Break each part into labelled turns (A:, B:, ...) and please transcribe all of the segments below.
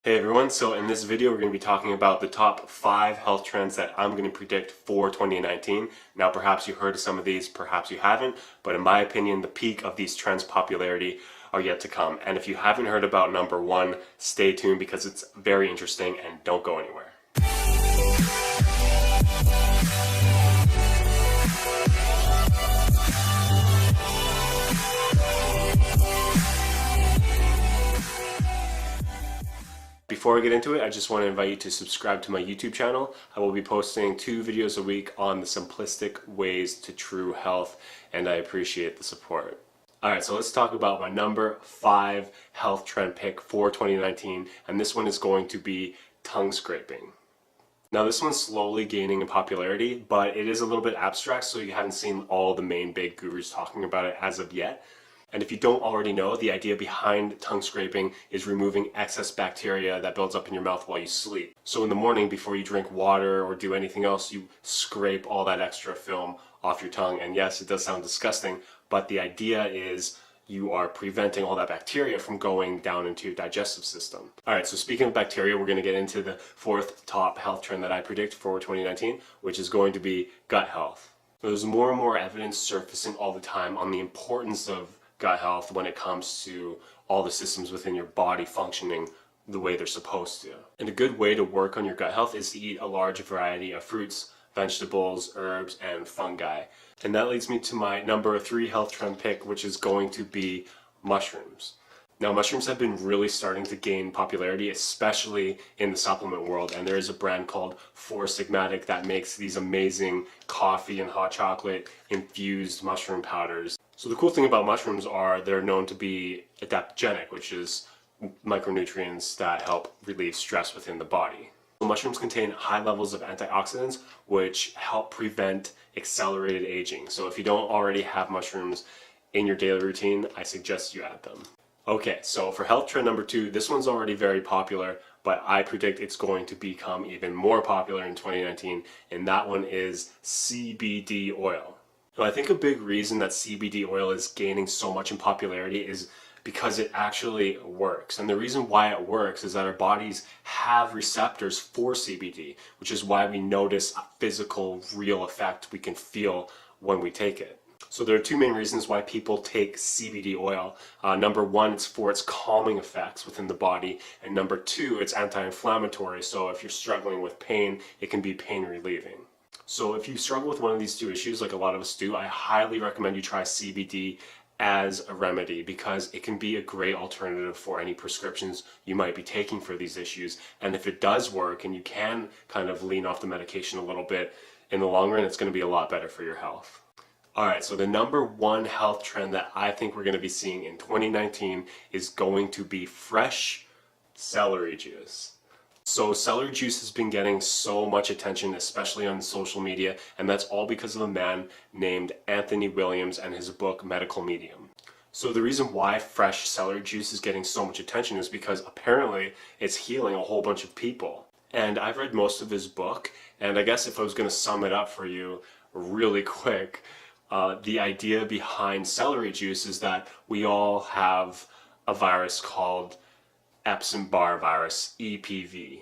A: Hey everyone, so in this video we're going to be talking about the top 5 health trends that I'm going to predict for 2019. Now perhaps you heard of some of these, perhaps you haven't, but in my opinion the peak of these trends' popularity are yet to come. And if you haven't heard about number 1, stay tuned because it's very interesting and don't go anywhere. Before I get into it, I just want to invite you to subscribe to my YouTube channel. I will be posting 2 videos a week on the simplistic ways to true health, and I appreciate the support. Alright, so let's talk about my number 5 health trend pick for 2019, and this one is going to be tongue scraping. Now this one's slowly gaining in popularity, but it is a little bit abstract, so you haven't seen all the main big gurus talking about it as of yet. And if you don't already know, the idea behind tongue scraping is removing excess bacteria that builds up in your mouth while you sleep. So in the morning, before you drink water or do anything else, you scrape all that extra film off your tongue. And yes, it does sound disgusting, but the idea is you are preventing all that bacteria from going down into your digestive system. Alright, so speaking of bacteria, we're going to get into the 4th top health trend that I predict for 2019, which is going to be gut health. There's more and more evidence surfacing all the time on the importance of gut health when it comes to all the systems within your body functioning the way they're supposed to. And a good way to work on your gut health is to eat a large variety of fruits, vegetables, herbs, and fungi. And that leads me to my number 3 health trend pick, which is going to be mushrooms. Now mushrooms have been really starting to gain popularity, especially in the supplement world, and there is a brand called Four Sigmatic that makes these amazing coffee and hot chocolate infused mushroom powders. So the cool thing about mushrooms are they're known to be adaptogenic, which is micronutrients that help relieve stress within the body. So mushrooms contain high levels of antioxidants, which help prevent accelerated aging. So if you don't already have mushrooms in your daily routine, I suggest you add them. Okay, so for health trend number 2, this one's already very popular, but I predict it's going to become even more popular in 2019, and that one is CBD oil. Now, I think a big reason that CBD oil is gaining so much in popularity is because it actually works. And the reason why it works is that our bodies have receptors for CBD, which is why we notice a physical, real effect we can feel when we take it. So there are 2 main reasons why people take CBD oil. Number 1, it's for its calming effects within the body, and number 2, it's anti-inflammatory. So if you're struggling with pain, it can be pain relieving. So if you struggle with one of these 2 issues, like a lot of us do, I highly recommend you try CBD as a remedy because it can be a great alternative for any prescriptions you might be taking for these issues. And if it does work and you can kind of lean off the medication a little bit, in the long run, it's going to be a lot better for your health. Alright, so the number 1 health trend that I think we're going to be seeing in 2019 is going to be fresh celery juice. So celery juice has been getting so much attention, especially on social media, and that's all because of a man named Anthony Williams and his book Medical Medium. So the reason why fresh celery juice is getting so much attention is because apparently it's healing a whole bunch of people. And I've read most of his book, and I guess if I was going to sum it up for you really quick, the idea behind celery juice is that we all have a virus called Epstein-Barr virus, EBV.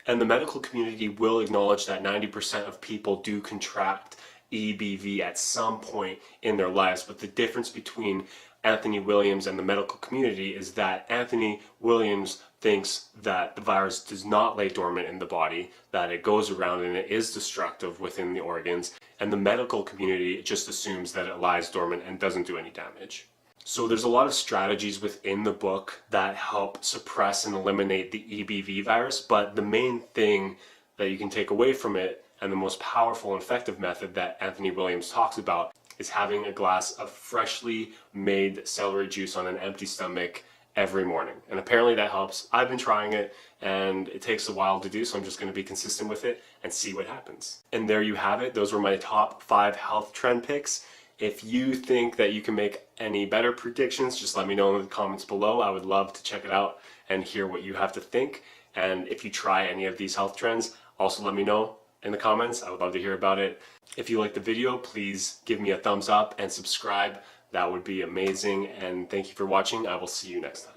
A: And the medical community will acknowledge that 90% of people do contract EBV at some point in their lives, but the difference between Anthony Williams and the medical community is that Anthony Williams thinks that the virus does not lay dormant in the body, that it goes around and it is destructive within the organs, and the medical community just assumes that it lies dormant and doesn't do any damage. So there's a lot of strategies within the book that help suppress and eliminate the EBV virus, but the main thing that you can take away from it, and the most powerful and effective method that Anthony Williams talks about, is having a glass of freshly made celery juice on an empty stomach every morning. And apparently that helps. I've been trying it and it takes a while to do, so I'm just going to be consistent with it and see what happens. And there you have it. Those were my top 5 health trend picks. If you think that you can make any better predictions, just let me know in the comments below. I would love to check it out and hear what you have to think. And if you try any of these health trends, also let me know in the comments. I would love to hear about it. If you liked the video, please give me a thumbs up and subscribe. That would be amazing. And thank you for watching. I will see you next time.